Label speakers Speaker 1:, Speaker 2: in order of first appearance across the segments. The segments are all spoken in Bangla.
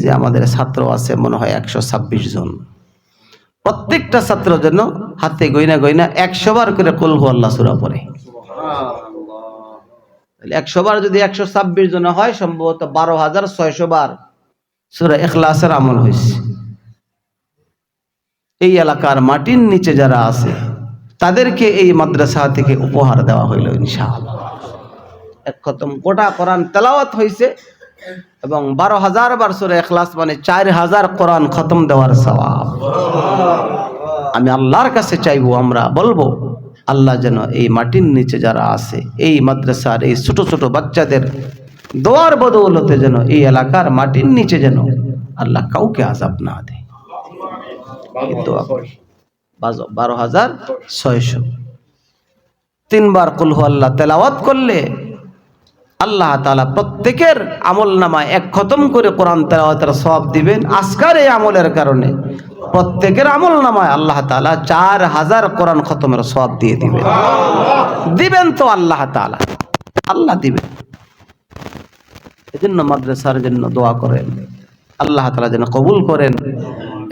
Speaker 1: যে আমাদের ছাত্র আছে মনে হয় 126 জন। প্রত্যেকটা ছাত্র যেন হাতে গইনা 100 বার করে কুল হুয়াল্লাহ সূরা পড়ে। 100 বার যদি 126 জন হয়, সম্ভবত 12,600 বার সূরা ইখলাসের আমল হয়েছে। এই এলাকার মাটির নিচে যারা আছে তাদেরকে এই মাদ্রাসা থেকে উপহার দেওয়া হইল ইনশাআল্লাহ। এক খতম গোটা কোরআন তেলাওয়াত হয়েছে এবং 12,000 বার সূরা ইখলাস, মানে 4,000 কোরআন খতম দেওয়ার সওয়াব। আমি আল্লাহর কাছে চাইবো, আমরা বলবো আল্লাহ যেন এই মাটির নিচে যারা আছে এই মাদ্রাসার এই ছোট ছোট বাচ্চাদের দোয়ার বদৌলতে যেন এই এলাকার মাটির নিচে যেন আল্লাহ কাউকে আযাব না দেয়। 12,600 তিনবার কুল হুয়াল্লাহ তেলাওয়াত করলে আল্লাহ তাআলা প্রত্যেকের আমল নামায় এক খতম করে কোরআন তেলাওয়াতের সওয়াব দিবেন। আজকের এই আমলের কারণে প্রত্যেকের আমল নামায় আল্লাহ তাআলা 4,000 কোরআন খতমের সওয়াব দিয়ে দিবেন তো আল্লাহ তাআলা, আল্লাহ দিবেন। এজন্য মাদ্রাসার জন্য দোয়া করেন, আল্লাহ তাআলা যেন কবুল করেন।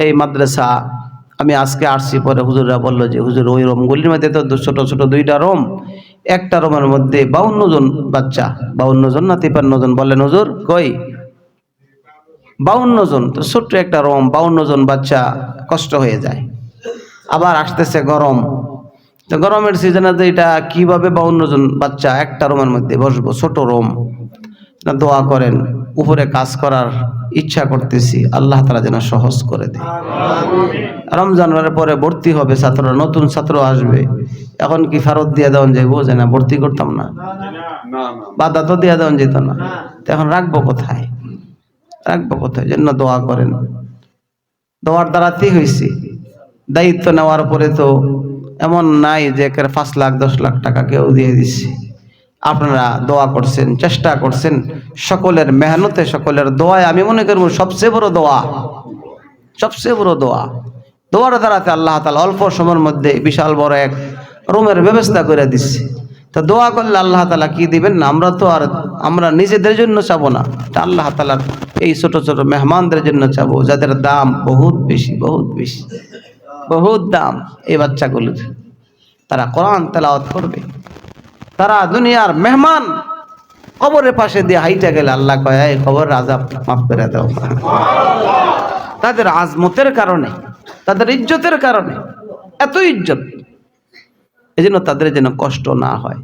Speaker 1: এই মাদ্রাসা আমি আজকে আসছি, পরে হুজুররা বলল যে হুজুর ওই রুমগুলির মধ্যে তো ছোট ছোট 2টা রুম, একটা রুমের মধ্যে 52 জন বাচ্চা, 52 জন না 53 জন বললেন হুজুর, কই 52 জন, তো ছোট্ট একটা রুম, 52 জন বাচ্চা কষ্ট হয়ে যায়। আবার আসতেছে গরম, তো গরমের সিজনে তো এটা কিভাবে 52 জন বাচ্চা একটা রুমের মধ্যে বসবো, ছোট রুম। দোয়া করেন, উপরে কাজ করার ইচ্ছা করতেছি, আল্লাহ তাআলা যেন সহজ করে দেয়। রমজানের পরে ভর্তি হবে ছাত্ররা, নতুন ছাত্র আসবে, এখন কি ফেরত দিয়ে দেওয়া যাইবো যে না ভর্তি করতাম না, বাধা তো দিয়ে দেওয়া যেত না, তো এখন রাখবো কোথায়, জন্য দোয়া করেন। দোয়ার দ্বারাতেই হয়েছে। দায়িত্ব নেওয়ার পরে তো এমন নাই যে 5 লাখ 10 লাখ টাকা কেউ দিয়ে দিচ্ছে। আপনারা দোয়া করছেন, চেষ্টা করছেন, সকলের মেহনতে সকলের দোয়ায় আমি মনে করব সবচেয়ে বড় দোয়া, দোয়ার দ্বারাতে আল্লাহ তাআলা অল্প সময়ের মধ্যে বিশাল বড় এক রুমের ব্যবস্থা করে দিচ্ছে। তো দোয়া করলে আল্লাহ তাআলা কি দিবেন না, আমরা নিজেদের জন্য চাবো না, আল্লাহ তাআলার এই ছোট ছোট মেহমানদের জন্য চাবো, যাদের দাম বহুত দাম এই বাচ্চাগুলোর। তারা কোরআন তেলাওয়াত করবে, তারা দুনিয়ার মেহমান। কবরের পাশে দিয়ে হাইটা গেলে আল্লাহ কয় এই কবর আযাব মাফ করে দাও। তাদের আজমতের কারণে, তাদের ইজ্জতের কারণে, এত ইজ্জত, এজন্য তাদের যেন কষ্ট না হয়।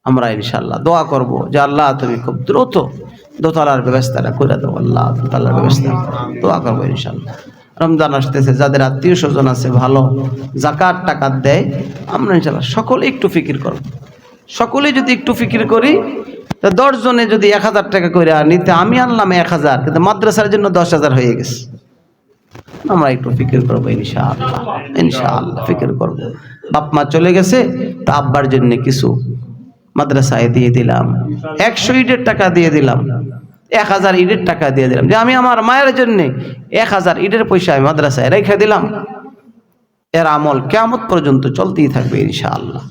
Speaker 1: আমরা ইনশাআল্লাহ দোয়া করব যে আল্লাহ তুমি খুব দ্রুত দোতলার ব্যবস্থাটা করে দাও, আল্লাহ দোতলার ব্যবস্থা দোয়া করবো ইনশাআল্লাহ। রমজান আসতেছে, যাদের আত্মীয় স্বজন আছে ভালো যাকাত টাকা দেয়, আমরা ইনশাআল্লাহ সকলে একটু ফিকির করব। সকলে যদি একটু ফিকির করি, তো 10 জনে যদি 1,000 টাকা করে নিতে, আমি আনলাম 1,000, কিন্তু মাদ্রাসার জন্য 10,000 হয়ে গেছে। আমরা একটু ফিকির করবো ইনশাআল্লাহ ফিকির করব। বাপ মা চলে গেছে, তা আব্বার জন্য কিছু মাদ্রাসায় দিয়ে দিলাম, 100 ইটের টাকা দিয়ে দিলাম, 1,000 ইটের টাকা দিয়ে দিলাম, যে আমি আমার মায়ের জন্য 1,000 ইটের পয়সা আমি মাদ্রাসায় রেখে দিলাম। এর আমল কিয়ামত পর্যন্ত চলতেই থাকবে ইনশাআল্লাহ।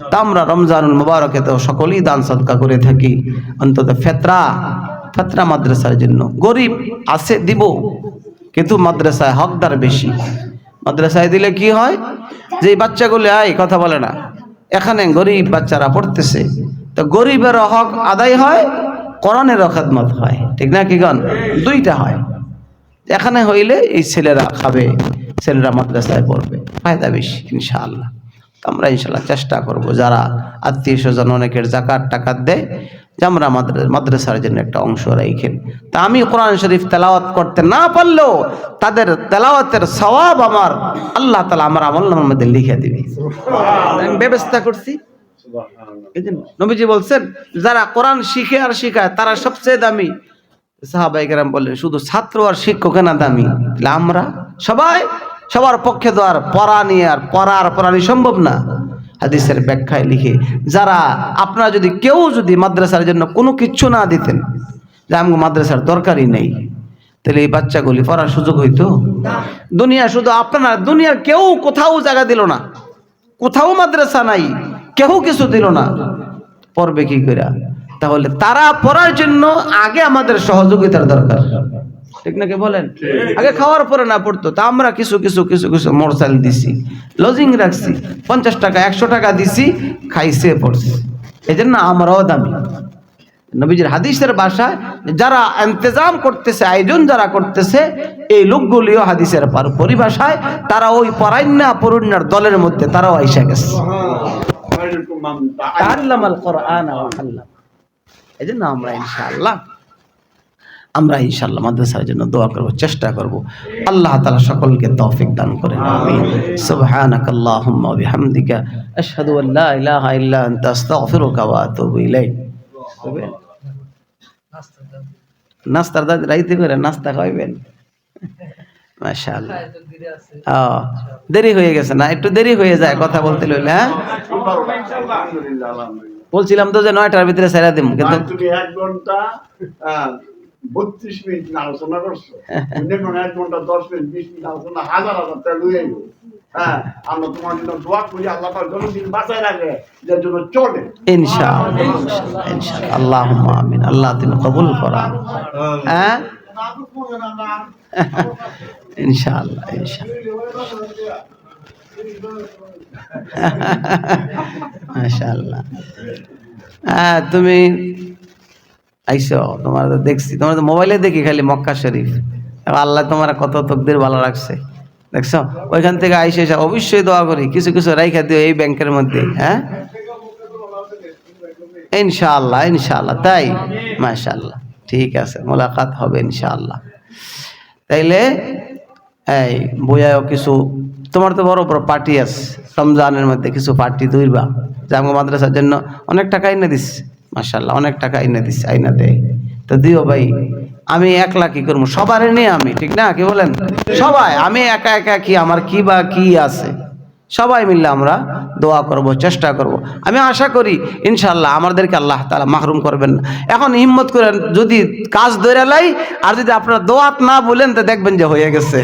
Speaker 1: তা আমরা রমজানুল মুবারকে তো সকলেই দান সদকা করে থাকি, অন্তত ফেতরা মাদ্রাসার জন্য। গরিব আছে দিব, কিন্তু মাদ্রাসায় হকদার বেশি। মাদ্রাসায় দিলে কি হয়, যে বাচ্চাগুলো কথা বলে না, এখানে গরিব বাচ্চারা পড়তেছে, তো গরিবের হক আদায় হয়, কোরআনের খেদমত হয়, ঠিক না কি গান? দুইটা হয়। এখানে হইলে এই ছেলেরা খাবে, ছেলেরা মাদ্রাসায় পড়বে, ফায়দা বেশি ইনশাআল্লাহ। আমরা ইনশাআল্লাহ চেষ্টা করব, যারা আত্মীয় স্বজন অনেকের যাকাত টাকা দেয়, যে আমরা মাদ্রাসার জন্য একটা অংশ রাখেন। তা আমি কোরআন শরীফ তেলাওয়াত করতে না পারলেও তাদের তেলাওয়াতের সওয়াব আমার আল্লাহ তাআলা আমার আমলনামার মধ্যে লিখে দিবে, আমি ব্যবস্থা করছি। নবীজি বলছেন, যারা কোরআন শিখে আর শিখায় তারা সবচেয়ে দামি। সাহাবায়ে কেরাম বললেন, শুধু ছাত্র আর শিক্ষক না দামি? তাহলে আমরা সবার পক্ষে তো আর পড়া নিয়ে আর পড়ানি সম্ভব না। হাদিসের ব্যাখ্যায় লিখে, যারা আপনারা কেউ যদি মাদ্রাসার জন্য কোনো কিচ্ছু না দিতেন, যে আমাকে মাদ্রাসার দরকারই নেই, তাহলে এই বাচ্চাগুলি পড়ার সুযোগ হইতো? দুনিয়া শুধু আপনারা, দুনিয়ার কেউ কোথাও জায়গা দিল না, কোথাও মাদ্রাসা নাই, কেউ কিছু দিল না, পড়বে কি করে? তাহলে তারা পড়ার জন্য আগে আমাদের সহযোগিতার দরকার। ঠিক নাকি বলেন? আগে খাওয়ার পরে না পড়তো, তা আমরা কিছু কিছু কিছু কিছু মোরসাল দিছি, লজিং রাখছি, 50 টাকা 100 টাকা দিছি, খাইছে পড়ছে। এই জন্য আমরাও দামি। নবীজির হাদিসের ভাষায় যারা ইন্তজাম করতেছে, আয়োজন যারা করতেছে, এই লোকগুলিও হাদিসের পরিভাষায় তারা ওই পরাইন্না পরুন্নার দলের মধ্যে তারাও আইসা গেছে। তাআল্লামাল কুরআন ওয়া আল্লাম। এই জন্য আমরা ইনশাআল্লাহ মাদ্রাসার জন্য দোয়া করব, চেষ্টা করব। আল্লাহ তাআলা সকলকে তৌফিক দান করেন। আমিন। সুবহানাকাল্লাহুম্মা ওয়া বিহামদিকা আশহাদু আল লা ইলাহা ইল্লা আনতা আস্তাগফিরুকা ওয়া আতুবু ইলাইক। নাস্তার দাদি রাইতে করে নাস্তা খাইবেন? মাশাআল্লাহ। দেরি হয়ে গেছে না? একটু দেরি হয়ে যায় কথা বলতে লইলে। হ্যাঁ, বলছিলাম তো যে 9টার ভিতরে ছেড়ে দিব, কিন্তু
Speaker 2: 1 ঘন্টা 32 মিনিট আলোচনা করছো। 1 ঘন্টা 10 মিনিট 20 মিনিট আলোচনা, হাজার হাজার টাকা লইয়ে আইবো। হ্যাঁ, আমরা তোমার জন্য দোয়া করি, আল্লাহ পাক জনদিন বাঁচায় রাখে, যার জন্য চলে
Speaker 1: ইনশাআল্লাহ। ইনশাআল্লাহ, আল্লাহুম্মা আমিন। আল্লাহ তুমি কবুল করো। হ্যাঁ, ইনশাআল্লাহ ইনশাআল্লাহ। মাশাআল্লাহ। হ্যাঁ, তুমি আইসো, তোমার তো দেখছি, তোমার তো মোবাইলে দেখি খালি মক্কা শরীফ। আল্লাহ তোমার কত তকদির ভালো রাখছে, দেখছো? ওইখান থেকে আইসে অবশ্যই দোয়া করি, কিছু কিছু রাইখা দিও এই ব্যাংকের মধ্যে। হ্যাঁ, ইনশাআল্লাহ ইনশাআল্লাহ। তাই, মাশাআল্লাহ, ঠিক আছে, মোলাকাত হবে ইনশাআল্লাহ। তাইলে এই বইয়াও কিছু, তোমার তো বড় বড় পার্টি আছে রমজানের মধ্যে, কিছু পার্টি দইবা জামা মাদ্রাসার জন্য অনেক টাকা এনে দিস, মাশাআল্লাহ, অনেক টাকা এনে দিস, আইনা দেয় তো দিও ভাই। আমি একলা কি করবো, সবার নিয়ে আমি, ঠিক না কি বলেন? সবাই, আমি একা একা কি, আমার কি বা কি আছে, সবাই মিললে আমরা দোয়া করব, চেষ্টা করব। আমি আশা করি ইনশাআল্লাহ আমাদেরকে আল্লাহ তাআলা মাহরুম করবেন না। এখন হিম্মত করেন, যদি কাজ ধরে লাই আর যদি আপনারা দোয়াত না বলেন তো দেখবেন যে হয়ে গেছে।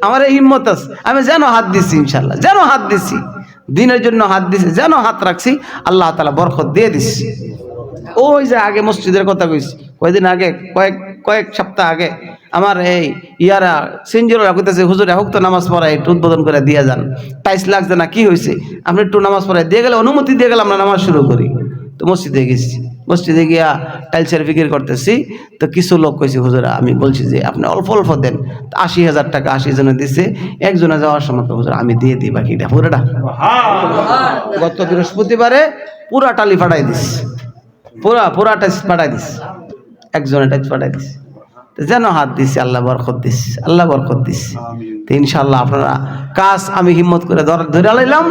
Speaker 1: আমার এই হিম্মত আছে, আমি যেন হাত দিছি, ইনশাআল্লাহ যেন হাত দিছি, দিনের জন্য হাত দিছি, যেন হাত রাখছি, আল্লাহ তাআলা বরকত দিয়ে দিছি। ওই যে আগে মসজিদের কথা কইছি, কয়েকদিন আগে, কয়েক সপ্তাহ আগে আমার এই ইয়ারা সিনজিরোরা কইতেছে, হুজুর হোক তো নামাজ পড়ায় একটু উদ্বোধন করে দিয়ে যান, টাইস লাগছে না, কি হয়েছে, আপনি একটু নামাজ পড়ায় দিয়ে গেলে, অনুমতি দিয়ে গেলে আমরা নামাজ শুরু করি। তো মসজিদে গেছি, মসজিদে গিয়া টাইলসের ফিকির করতেছি, তো কিছু লোক কইছে, হুজুরা আমি বলছি যে আপনি অল্প অল্প দেন। 80,000 টাকা 80 জনে দিছে, একজনে যাওয়ার সময় হুজুর আমি দিয়ে দিই বাকিটা পুরোটা। গত বৃহস্পতিবারে পুরা টালি ফাটাই দিস, পুরা টাইস ফাটাই দিস, একজনে টাইস ফাটাই দিস, যেন হাত দিছি, আল্লাহ বরকত দিস, আল্লাহ বরকত দিস। তো ইনশাআল্লাহ আপনারা কাজ আমি হিম্মত করে ধরে লাইলাম,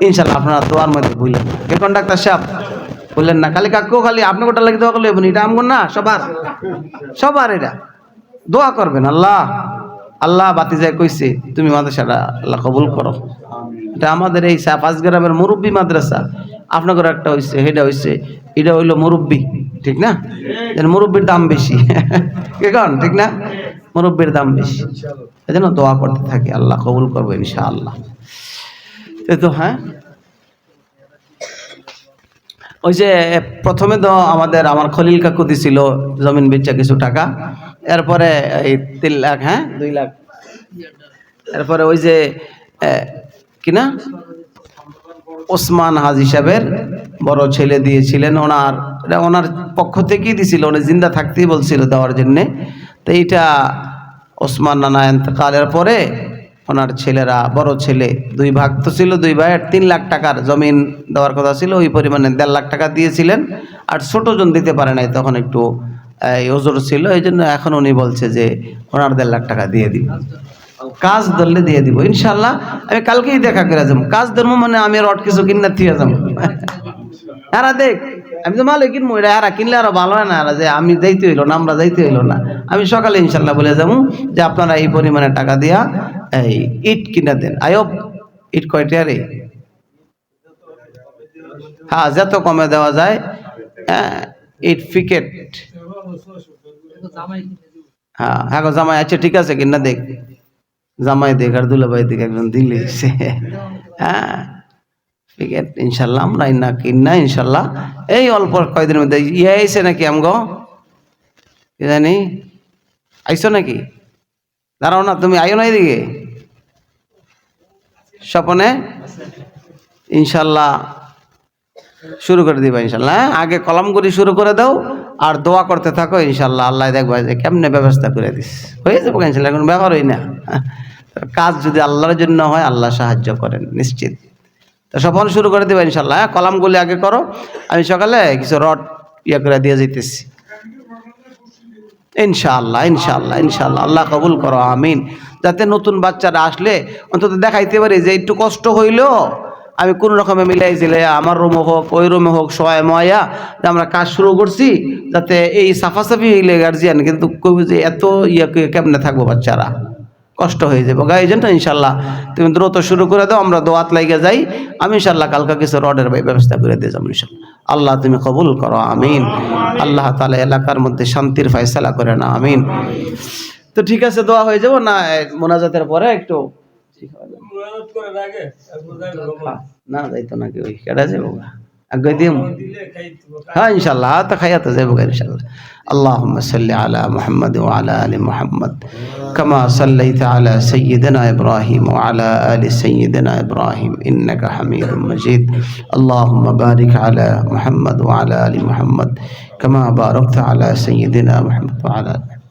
Speaker 1: ইনশাআল্লাহ আপনারা দোয়ার মধ্যে বললেন কে কন্ডাক্টর সাহেব বললেন না, খালি কাকু খালি আপনি গোটা লাগি দোয়া করলে এটা আমগো না, সবার এটা দোয়া করবেন। আল্লাহ বাতিজায় কইছে তুমি মাদ্রাসাটা আল্লাহ কবুল করো। এটা আমাদের এই 5 গ্রামের মুরব্বী মাদ্রাসা, আপনাদের একটা হইছে, এটা হইছে, এটা হইলো মুরব্বী, ঠিক না? মুরব্বীর দাম বেশি, কেন ঠিক না? মুরব্বীর দাম বেশি, এই জন্য দোয়া করতে থাকি, আল্লাহ কবুল করবো ইনশাআল্লাহ। তো হ্যাঁ, ওই যে প্রথমে তো আমার খলিল কাকু দিছিল জমিন বেচা কিছু টাকা, এরপরে এই 3 লাখ, হ্যাঁ 2 লাখ, এরপরে ওই যে কিনা ওসমান হাজি সাহেবের বড় ছেলে দিয়েছিলেন, ওনার পক্ষ থেকেই দিছিল, উনি জিন্দা থাকতেই বলছিল দেওয়ার জন্যে। তো এইটা ওসমান নানা এতেকালের পরে ওনার ছেলেরা, বড় ছেলে 2 ভাগ তো ছিল, 2 ভাইয়ের 3 লাখ টাকার জমিন দেওয়ার কথা ছিল, ওই পরিমাণে 1.5 লাখ টাকা দিয়েছিলেন। আর ছোট জন দিতে পারে নাই, তখন একটু ওজোর ছিল, এই জন্য এখন উনি বলছে যে ওনার 1.5 লাখ টাকা দিয়ে দিব, কাজ ধরলে দিয়ে দিব ইনশাআল্লাহ। আমি কালকেই দেখা করে যাবো, কাজ ধর্ম মানে আমি রড কিছু কিনা দিয়ে যাবো। এরা দেখ, আমি তো মালে কিনবো, এটা এরা কিনলে আরো ভালো হয় না, এরা যে আমি যাইতে হইলো না, আমরা যাইতে হইলো না। আমি সকালে ইনশাল্লাহ বলে যাবো যে আপনারা এই পরিমাণে টাকা দিয়া এই ইট কিনা দেন। আয়ব ইট কয়টা রে? হ্যাঁ, যত কমে দেওয়া যায়, ইট ফিকেট, হ্যাঁ হ্যাঁ জামাই, আচ্ছা ঠিক আছে কিনা দেখ, জামাই দেখ আর দুলাভাই দেখ, একজন দিলে হ্যাঁ ফিকেট ইনশাল্লাহ আমরা না কিনা ইনশাল্লাহ এই অল্প কয়দিনের মধ্যে আইছে নাকি আমগো কি জানি আইছো নাকি? দাঁড়াও না, তুমি আইও না এদিকে স্বপনে। ইনশাল্লাহ শুরু করে দিবা ইনশাল্লাহ। আগে কলমগুলি শুরু করে দাও আর দোয়া করতে থাকো, ইনশাল্লাহ আল্লাহ দেখবা যে কেমনে ব্যবস্থা করে দিস, হয়ে যাবো ইনশাল্লাহ। কোনো ব্যাপারই না, কাজ যদি আল্লাহর জন্য হয় আল্লাহ সাহায্য করেন নিশ্চিত। তো স্বপন শুরু করে দিবা ইনশাল্লাহ। কলামগুলি আগে করো, আমি সকালে কিছু রড ইয়ে করে দিয়ে যেতেছি ইনশাআল্লাহ ইনশাআল্লাহ ইনশাআল্লাহ। আল্লাহ কবুল করো, আমিন। যাতে নতুন বাচ্চারা আসলে অন্তত দেখাইতে পারি যে একটু কষ্ট হইলেও আমি কোন রকমে মিলাই দিলে আমার রুমে হোক ওই রুমে হোক সবাই ময়া যে আমরা কাজ শুরু করছি, যাতে এই সাফাসাফি হইলে গার্জিয়ান কিন্তু কবি যে এত কেমনে থাকবো, বাচ্চারা কষ্ট হয়ে যাবো গা। এই জন্য ইনশাল্লাহ তুমি দ্রুত শুরু করে দাও, আমরা দোয়াত লাইগে যাই। আমি ইনশাল্লাহ কালকে কিছু রডের ব্যবস্থা করে দিয়ে যাবো ইনশাল্লাহ। আল্লাহ তুমি কবুল করো, আমিন। আল্লাহ তাআলা এলাকার মধ্যে শান্তির ফয়সালা করে না, আমিন। তো ঠিক আছে, দোয়া হয়ে যাবো না মোনাজাতের পরে একটু না যাইতো নাকি ওই কেটে যাবো আগে দিম। হ্যাঁ ইনশাল্লাহ তো খাইয়া তো যাবো ইনশাল্লাহ। اللهم صل على محمد وعلى آل محمد كما صليت على سيدنا إبراهيم وعلى آل سيدنا إبراهيم إنك حميد مجيد. اللهم بارك على محمد وعلى آل محمد كما باركت على سيدنا محمد وعلى آل محمد.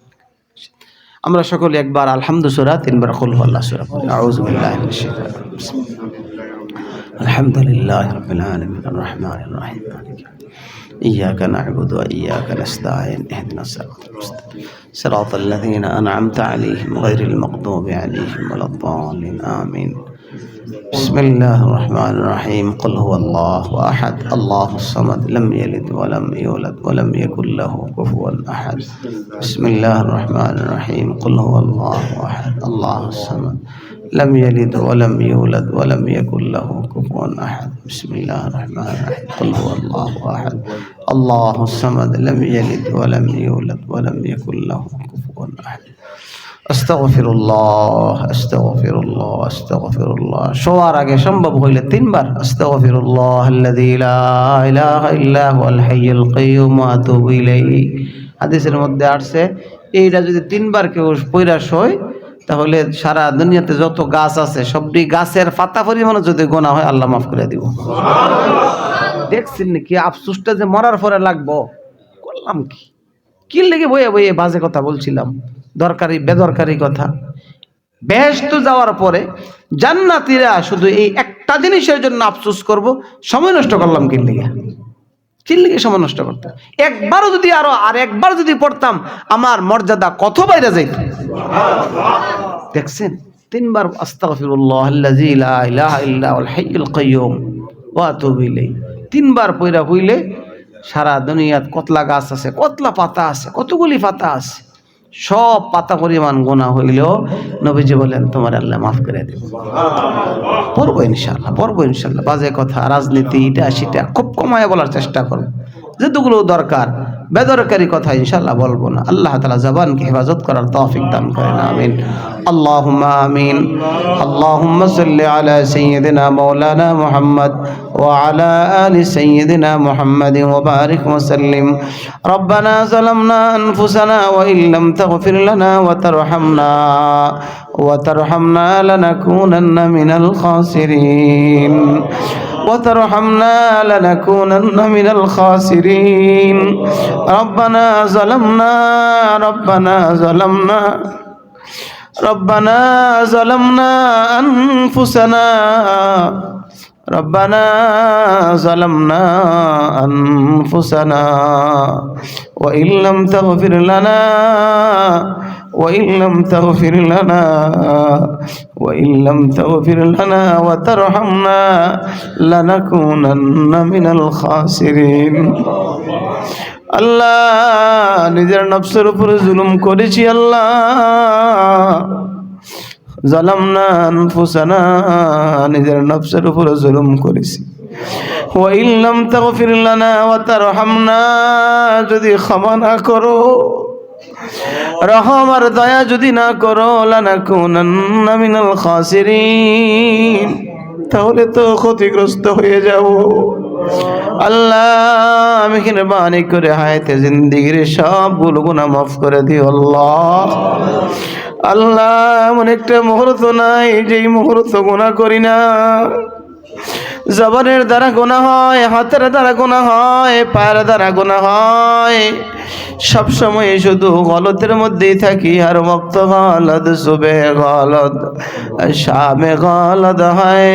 Speaker 1: আমরা সকলে একবার আলহামদু সূরা, তিনবার কুল হুয়াল্লাহ সূরা পড়ি। আউযু বিল্লাহি মিনাশ শাইতানির রাজিম। আলহামদুলিল্লাহি রাব্বিল আলামিন আর রহমানির রহিম মালিকি إياك نعبد وإياك نستعين اهدنا الصراط المستقيم صراط الذين أنعمت عليهم غير المغضوب عليهم ولا الضالين آمين. بسم الله الرحمن الرحيم. قل هو الله أحد الله الصمد لم يلد ولم يولد ولم يكن له كفوا أحد. بسم الله الرحمن الرحيم. قل هو الله أحد الله الصمد لم يلد ولم يولد ولم يكن له كفوا أحد. بسم الله الرحمن الرحيم. قل هو الله أحد الله الصمد لم يلد ولم يولد ولم يكن له كفوا أحد. আস্তাগফিরুল্লাহ আস্তাগফিরুল্লাহ আস্তাগফিরুল্লাহ। শোয়ার আগে সম্ভব হইলে তিনবার আস্তাগফিরুল্লাহ আল্লাযী লা ইলাহা ইল্লা হুয়াল হাইয়ুল কাইয়্যুম ওয়া আতুবু ইলাইহি। হাদিসের মধ্যে আসছে এইটা যদি তিনবার কেউ পয়রা শোয় তাহলে সারা দুনিয়াতে যত গাছ আছে সবটি গাছের পাতা পরিমাণও যদি গোনা হয় আল্লাহ মাফ করে দিব। দেখছেন কি আফসোসটা যে মরার পরে লাগবো, করলাম কি লেগে বইয়ে বইয়ে বাজে কথা বলছিলাম, দরকারি বেদরকারি কথা। বেহেশত যাওয়ার পরে জান্নাতীরা শুধু এই একটা জিনিসের জন্য আফসোস করব, সময় নষ্ট করলাম কি লেগে সময় নষ্ট করতাম। একবারও যদি একবার যদি পড়তাম আমার মর্যাদা কত বাইরে যাইত। দেখছেন তিনবার আস্তাগফিরুল্লাহ আল্লাযী লা ইলাহা ইল্লা হুয়াল হাইয়ুল কাইয়্যুম ওয়া আতুবু ইলাইহি তিনবার পয়রা হইলে সারা দুনিয়াত কতলা গাছ আছে, কতলা পাতা আছে, কতগুলি পাতা আছে, সব পাতা পরিমাণ গোনা হইলেও নবীজি বলেন তোমার আল্লাহ মাফ করে দেবে। পড়বো ইনশাল্লাহ। বাজে কথা রাজনীতি এটা সেটা খুব কমায় বলার চেষ্টা করবো, যেগুলো দরকার বেদরকারি কথা ইনশাল্লাহ বলবো না। আল্লাহ তাআলা জবানকে হেফাজত করার তৌফিক দান করেন, আমিন। আল্লাহুম্মা আমিন। আল্লাহুম্মা সাল্লি আলা সাইয়্যিদিনা মাওলানা মুহাম্মদ ওয়া আলা আলি সাইয়্যিদিনা মুহাম্মাদিন ওয়া বারিক ওয়া সাল্লিম। রব্বানা যালামনা আনফুসানা ওয়া ইল্লাম তাগফির লানা ওয়া তারহামনা লানাকুনান্না মিনাল খাসিরিন وترحمنا لنكونن من الخاسرين. ربنا ظلمنا أنفسنا وإن لم تغفر لنا وترحمنا لنكونن من الخاسرين. আল্লাহ নিজের নফসের উপরে জুলুম করেছি, আল্লাহ জালামনা আনফুসানা, নিজের নফসের উপরে জুলুম করেছি। ওয়া ইল্লাম তাগফির লানা ওয়া তারহামনা, যদি ক্ষমা না করো, রহম আর দয়া যদি না করো, লানাকুনান্না মিনাল খাসিরিন, তাহলে তো ক্ষতিগ্রস্ত হয়ে যাব। আল্লাহ মেহেরবানি করে হায়াতে জিন্দেগির সবগুলো গুনাহ মাফ করে দিও আল্লাহ। আল্লাহ এমন একটা মুহূর্ত নাই যেই মুহূর্ত গুনাহ করি না। জবানের দ্বারা গুনাহ হয়, হাতের দ্বারা গুনাহ হয়, পায়ের দ্বারা গুনাহ হয়, সব সময় শুধু গলতের মধ্যেই থাকি। আর ওয়াক্ত গলত, সুবে গলত, শামে গলত হয়,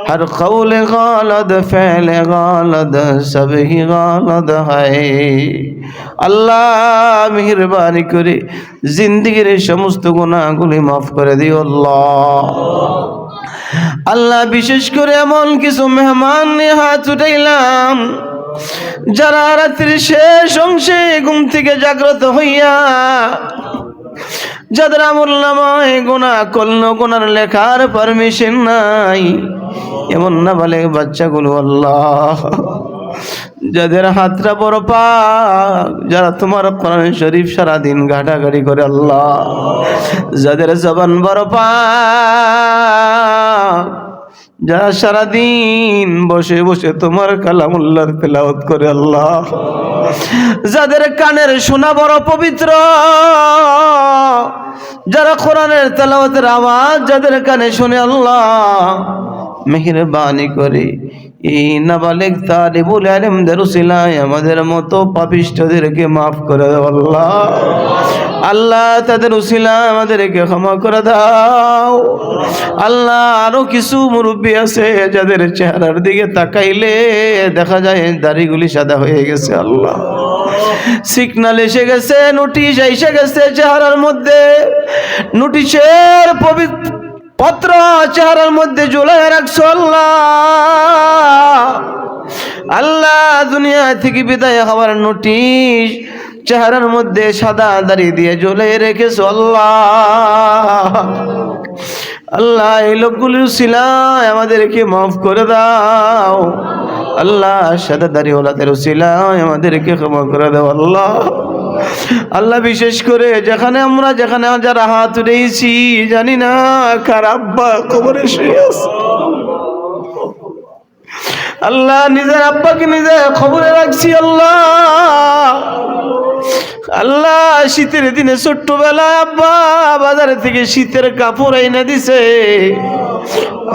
Speaker 1: হর কৌলে গলত, ফেলে গলত, সবই গলত হয়। আল্লাহ মেহেরবানি করে জিন্দেগির সমস্ত গুনাহগুলি মাফ করে দিও আল্লাহ। আল্লাহ বিশেষ করে এমন কিছু মেহমান নিয়ে হাত উঠাইলাম যারা রাত্রির শেষ অংশে ঘুম থেকে জাগ্রত হইয়া যাদের আমলনামায় গুনাহ করলো, গুনার লেখার পারমিশন নাই, এমন নাবালেগ বাচ্চাগুলো আল্লাহ, যাদের হাতটা বড় পাক, যারা তোমার কোরআন শরীফ সারাদিন ঘাটাঘাটি করে আল্লাহ, যাদের জবান বড় পাক, যারা সারাদিন বসে বসে তোমার কালামুল্লাহর তেলাওয়াত করে আল্লাহ, যাদের কানের শোনা বড় পবিত্র, যারা কোরআনের তেলাওয়াতের আওয়াজ যাদের কানে শুনে আল্লাহ, মেহেরবানি করে এই নাবালেগ তালিবুল ইলমদের উসিলায় আমাদের মতো পাপিষ্ঠদেরকে মাফ করে দাও আল্লাহ। আল্লাহ তাদের উসিলায় আমাদেরকে ক্ষমা করে দাও আল্লাহ। আরো কিছু মুরব্বী আছে যাদের চেহারার দিকে তাকাইলে দেখা যায় দাড়িগুলি সাদা হয়ে গেছে আল্লাহ, সিগন্যাল এসে গেছে, নোটিশ এসে গেছে চেহারার মধ্যে, নোটিশের পবিত্র পত্র চেহারার মধ্যে ঝুলাই রাখছো আল্লাহ। আল্লাহ দুনিয়া থেকে বিদায় হওয়ার নোটিশ চেহারার মধ্যে সাদা দাড়ি দিয়ে ঝুলাই রেখেছো আল্লাহ। আল্লাহ এই লোকগুলির উসিলায় আমাদেরকে মাফ করে দাও আল্লাহ, সাদা দাড়িওয়ালাদের উসিলায় আমাদেরকে ক্ষমা করে দাও আল্লাহ। আল্লাহ বিশেষ করে যেখানে যারা হাত উঠেছি জানি না কার আব্বা কবরে শুয়ে আছে আল্লাহ, নিজের আব্বাকে নিজে খবরে রাখছি আল্লাহ। আল্লাহ শীতের দিনে ছোট্টবেলায় আব্বা বাজারে থেকে শীতের কাপড় এনে দিছে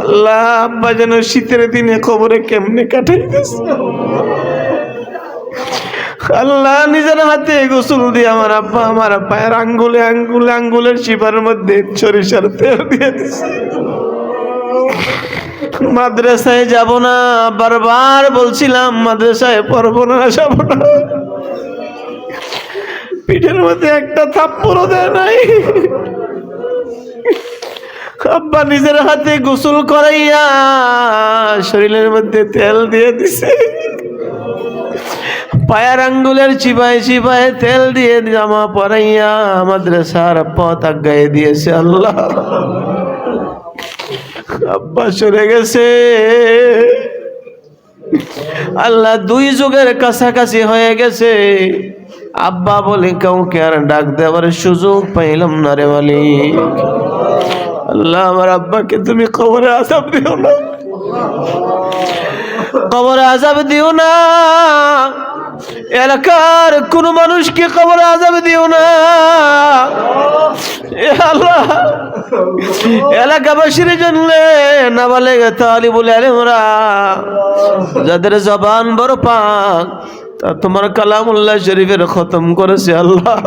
Speaker 1: আল্লাহ, আব্বা যেন শীতের দিনে খবরে কেমনে কাটাইতেছে আল্লাহ, নিজের হাতে গোসল দিয়ে আমার আব্বা আমার পায়ের আঙ্গুলের চিপার মধ্যে সরিষার তেল দিয়ে দিছে। মাদ্রাসায় যাব না, বারবার বলছিলাম মাদ্রাসায় পড়বো না, যাব না, পিঠের মধ্যে একটা থাপ্পড়ও দেয় নাই। আব্বা নিজের হাতে গোসল করাইয়া শরীরের মধ্যে তেল দিয়ে দিছে, পায়ের আঙ্গুলের চিপায় চিপায় তেল দিয়ে জামা পরাইয়া মাদ্রাসার পথ আগায় দিয়েছে আল্লাহ। আব্বা সরে গেছে আল্লাহ, 2 যুগের কাছাকাছি হয়ে গেছে, আব্বা বলে কাউকে আর ডাক দেওয়ার সুযোগ পাইলাম না রে মালিক। আল্লাহ আমার আব্বাকে তুমি কবরে আযাব দিও না, কবরে আযাব দিও না, এলাকার কোন মানুষকে কবরে আযাব দিও না আল্লাহ। এলাকাবাসীর জন্য নাবালেগ তালিবুল ইলমরা যাদের জবান বড় পাক তা তোমার কালামুল্লাহ শরীফের খতম করেছে আল্লাহ।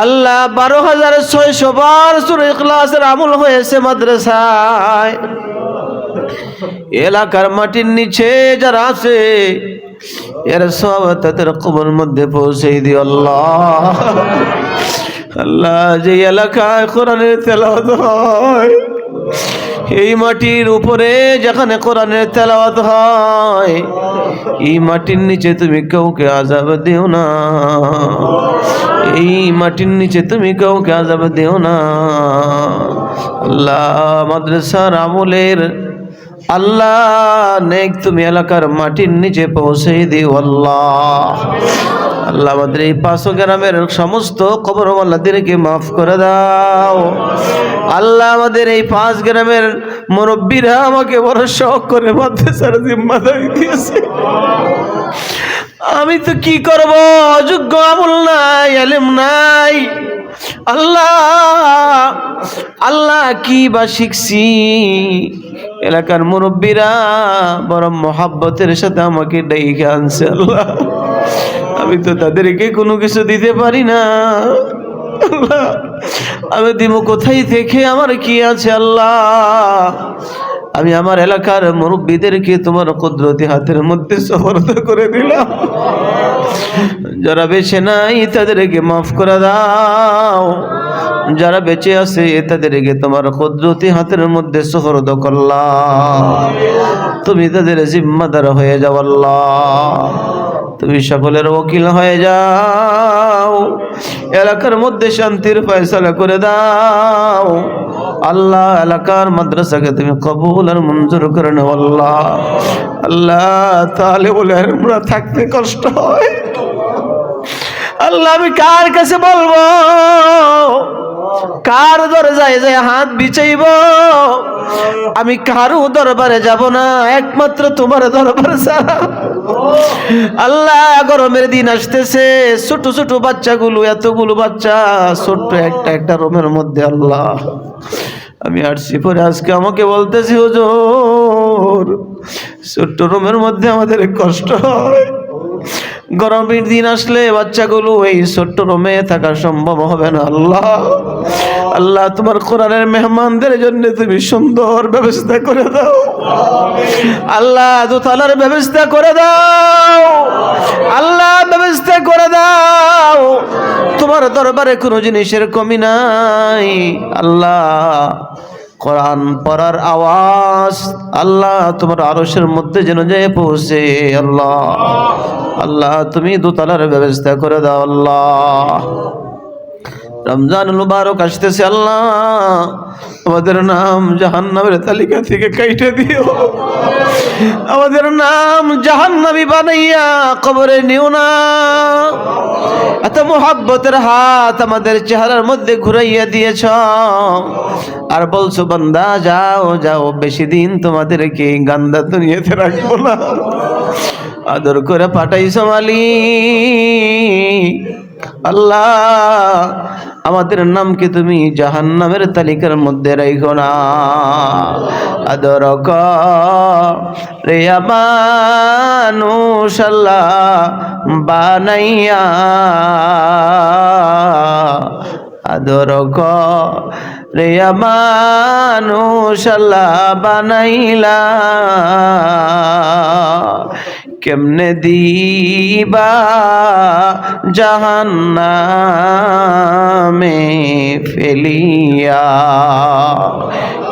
Speaker 1: আল্লাহ 12,600 বার সূরা ইখলাসের আমল হয়েছে মাদ্রাসায়। এলাকার মাটির নিচে যারা আছে এর সব তাদের কবরের মধ্যে পৌঁছে দিও আল্লাহ। আল্লাহ যে এলাকায় কোরআনের তেলাওয়াত হয়, এই মাটির উপরে যেখানে কোরআনের তেলাওয়াত হয়, এই মাটির নিচে তুমি কাউকে আযাব দিও না, এই মাটির নিচে তুমি কাউকে আযাব দিও না আল্লাহ। মাদ্রাসার আমলের আল্লাহ নেক তুমি এলাকার মাটির নিচে পৌঁছে দিও আল্লাহ। আল্লাহ আমাদের এই 5 গ্রামের সমস্ত কবরওয়ালাদেরকে মাফ করে দাও। আল্লাহ আমাদের এই 5 গ্রামের মুরব্বীরা আমাকে বড় শখ করে মাদ্রাসার জিম্মাদারি দিয়েছে। আমি তো কি করব, অযোগ্য, আমল নাই, আলেম নাই। আল্লাহ আল্লাহ কি বা শিখছি, এলাকার মুরব্বীরা বড় মহাব্বতের সাথে আমাকে ডেকে আনছে। আল্লাহ আমি তো তাদেরকে কোনো কিছু দিতে পারি না। আল্লাহ আমি দিব কোথায় থেকে, আমার কি আছে। আল্লাহ আমি আমার এলাকার মুরব্বীদেরকে তোমার কুদরতি হাতের মধ্যে সুপর্দ করে দিলাম। যারা বেঁচে নাই তাদেরকে মাফ করে দাও, যারা বেঁচে আছে তাদেরকে তোমার কুদরতি হাতের মধ্যে সুপর্দ করলাম। তুমি তাদের জিম্মাদার হয়ে যাও। আল্লাহ তুমি সকলের ওকিল হয়ে যাও, এলাকার মধ্যে শান্তির ফয়সালা করে দাও। আল্লাহ এলাকার মাদ্রাসাকে তুমি কবুল আর মঞ্জুর করে নাও। আল্লাহ আল্লাহ তাহলে বলে আমরা থাকতে কষ্ট হয়। আল্লাহ আমি কার কাছে বলবো, কার দরজায় যায় হাত বিছাইব? আমি কারো দরবারে যাব না, একমাত্র তোমার দরবারে ছাড়া। আল্লাহ গরমের দিন আসতেছে, ছোট ছোট বাচ্চাগুলো, এতগুলো বাচ্চা ছোট্ট একটা একটা রুমের মধ্যে। আল্লাহ আমি আসছি পরে আজকে আমাকে বলতেছি হুজুর ছোট্ট রুমের মধ্যে আমাদের কষ্ট হয়। গরমের দিন আসলে বাচ্চাগুলো এই ছোট্ট রুমে থাকা সম্ভব হবে না। আল্লাহ আল্লাহ তোমার কোরআনের মেহমানদের জন্য তুমি সুন্দর ব্যবস্থা করে দাও। আল্লাহ দোতলার ব্যবস্থা করে দাও। আল্লাহ ব্যবস্থা করে দাও। তোমার দরবারে কোনো জিনিসের কমি নাই। আল্লাহ কোরআন পড়ার আওয়াজ আল্লাহ তোমার আরশের মধ্যে যেন যায় পৌঁছে। আল্লাহ আল্লাহ তুমি দোতলার ব্যবস্থা করে দাও। আল্লাহ রমজানুল মুবারক আসতেছে, আল্লাহ আমাদের নাম জাহান্নামের তালিকা থেকে কাইটে দিও। আমাদের নাম জাহান্নামী বানাইয়া কবরে নিও না। এত মোহাব্বতের হাত আমাদের চেহারার মধ্যে ঘুরাইয়া দিয়েছ, আর বলছো বান্দা যাও যাও, বেশি দিন তোমাদেরকে গান্দা দুনিয়াতে রাখবো না। আদর করে পাঠাইছো মালিক। আল্লাহ আমাদের নামকে তুমি জাহান্নামের তালিকার মধ্যে রাখো না। আদর করে মানুষ আল্লাহ বানাইয়া, আদর করে মানুষ আল্লাহ বানাইলা, কেমনে দিবা জাহান্নামে ফেলিয়া,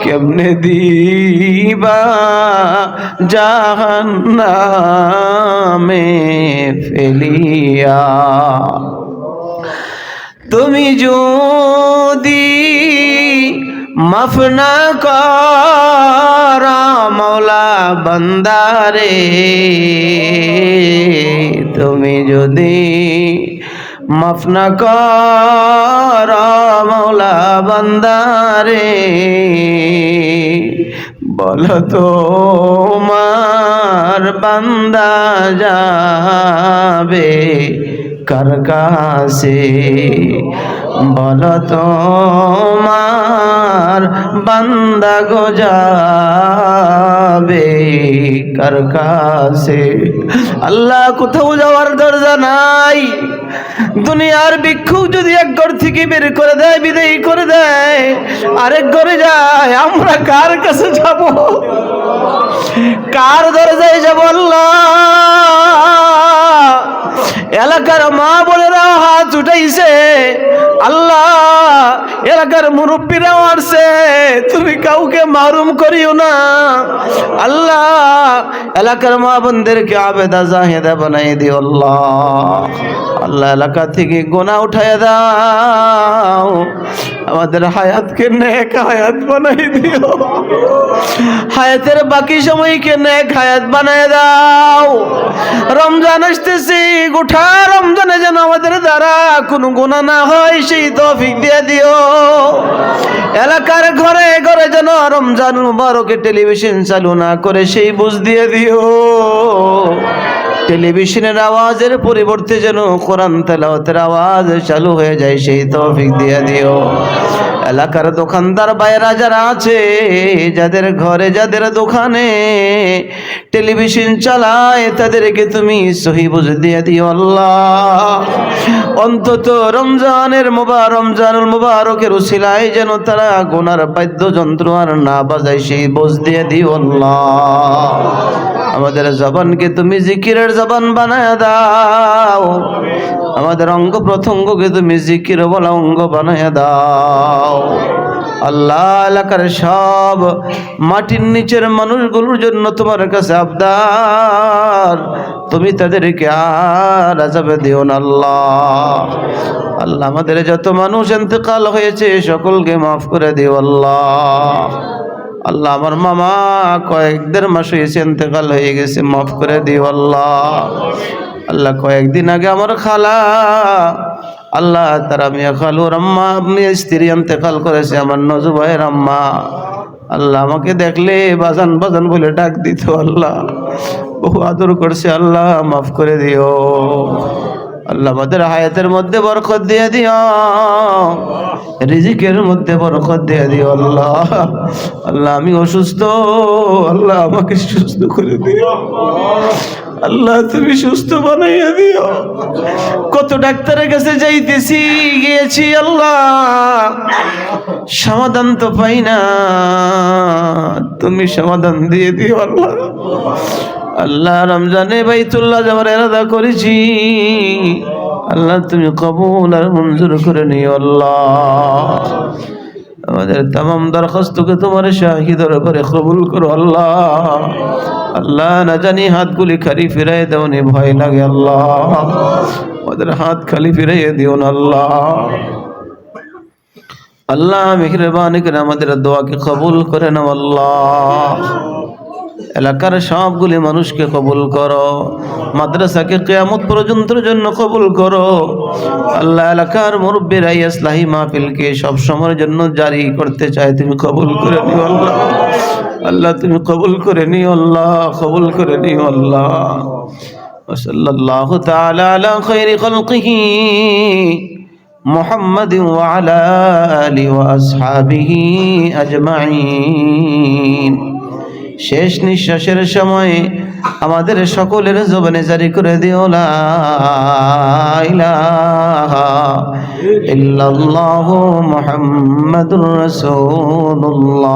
Speaker 1: কেমনে দিবা জাহান্নামে ফেলিয়া। তুমি যদি মাফ না করা মৌলা বান্দারে, তুমি যদি মাফ না করা মৌলা বান্দারে, বলো তোমার বান্দা যাবে কার কাছে, বলো তোমার বান্দা গো যাবে কার কাছে। আল্লাহ কোথাও যাওয়ার দরজা নাই। দুনিয়ার ভিক্ষুক যদি এক ঘর থেকে বের করে দেয়, বিদায় করে দেয়, আরেক ঘরে যায়, আমরা কার কাছে যাব? কার দরজায় যাব? আল্লাহ এলাকার মা বোনেরা হাত উঠাইছে, আল্লাহ এলাকার মুরব্বীরাও আসছে, তুমি কাউকে মারুম করিও না। আল্লাহ এলাকার মা বোনদেরকে আবেদা জাহেদা বানাই দিও। আল্লাহ আল্লাহ এলাকা থেকে গোনা উঠায় দাও। আমাদের হায়াতকে নেক হায়াত বানাই দিও, হায়াতের বাকি সময়কে নেক হায়াত বানায় দাও। রমজান আসতেছি, গোটা রমজানে যেন আমাদের দ্বারা কোনো গুনাহ না হয় সেই তৌফিক দিয়ে দিও। এলাকার ঘরে ঘরে যেন রমজান মুবারকে টেলিভিশন চালু না করে সেই বুঝ দিয়ে দিও। টেলিভিশনের আওয়াজের পরিবর্তে যেন কোরআন তেলাওয়াতের আওয়াজ চালু হয়ে যায় সেই তৌফিক দিয়ে দিও। এলাকার দোকানদার ভাইরা যারা আছে, যাদের ঘরে যাদের দোকানে টেলিভিশন চালায়, তাদেরকে তুমি সহি বুঝ দিয়ে দিও আল্লাহ। অন্তত রমজানুল মুবারকের উসিলায় যেন তারা গুনার বাদ্যযন্ত্র আর না বাজায় সেই বুঝ দিয়ে দিও আল্লাহ। আমাদের জবানকে তুমি জিকিরের জবান বানায় দাও, আমাদের অঙ্গ প্রত্যঙ্গকে তুমি জিকির বলা অঙ্গ বানায় দাও আল্লাহ। এলাকার সব মাটির নিচের মানুষগুলোর জন্য তোমার কাছে আবদার, তুমি তাদেরকে আর আযাবে দিও না আল্লাহ। আল্লাহ আমাদের যত মানুষ ইন্তেকাল হয়েছে সকলকে মাফ করে দিও আল্লাহ। আল্লাহ আমার মামা কয়েকদের মাস হয়েছে ইন্তেকাল হয়ে গেছে, মাফ করে দিও আল্লাহ। আল্লাহ কয়েকদিন আগে আমার খালা, আল্লাহ তারা মিয়া খালুর আম্মা আপনি স্ত্রী ইন্তেকাল করেছে, আমার নজু ভাইয়ের আম্মা। আল্লাহ আমাকে দেখলে বাজান বাজান বলে ডাক দিত, আল্লাহ বহু আদর করছে, আল্লাহ মাফ করে দিও আল্লাহ। আমাদের হায়াতের মধ্যে বরকত দিয়ে দিও, রিজিকের মধ্যে বরকত দিয়ে দিও আল্লাহ। আল্লাহ আমি অসুস্থ, আল্লাহ আমাকে সুস্থ করে দিও আল্লাহ, তুমি সুস্থ বানাইয়া দিও। কত ডাক্তারের কাছে গিয়েছি আল্লাহ, সমাধান তো পাই না, তুমি সমাধান দিয়ে দিও আল্লাহ। আল্লাহ রমজানে বাইতুল্লাহ যাওয়ার ইরাদা করেছি, আল্লাহ তুমি কবুল আর মঞ্জুর করে নিও আল্লাহ। আমাদের तमाम দরখাস্তকে তোমার শাহী দরবারে কবুল করো আল্লাহ। আল্লাহ না জানি হাতগুলি খালি ফিরাই দাও নি, ভয় লাগে আল্লাহ, আমাদের হাত খালি ফিরাই দিও না আল্লাহ। আল্লাহ মেহেরবানি করে আমাদের দোয়াকে কবুল করে নাও আল্লাহ। এলাকার সবগুলি মানুষকে কবুল করো, মাদ্রাসাকে কিয়ামত পর্যন্তের জন্য কবুল করো আল্লাহ। এলাকার মুরব্বীরা ইসলাহি মাহফিলকে সব সময়ের জন্য জারি করতে চায়, তুমি কবুল করে নিও আল্লাহ। আল্লাহ তুমি কবুল করে নিও আল্লাহ, কবুল করে নিও আল্লাহ। ওয়া সাল্লাল্লাহু তাআলা আলা খায়রি খালকিহি মুহাম্মাদিন ওয়া আলা আলিহি ওয়া আসহাবিহি আজমাইন। শেষ নিঃশ্বাসের সময় আমাদের সকলের জবানে জারি করে দিও লা ইলাহা ইল্লাল্লাহু মুহাম্মাদুর রাসূলুল্লাহ।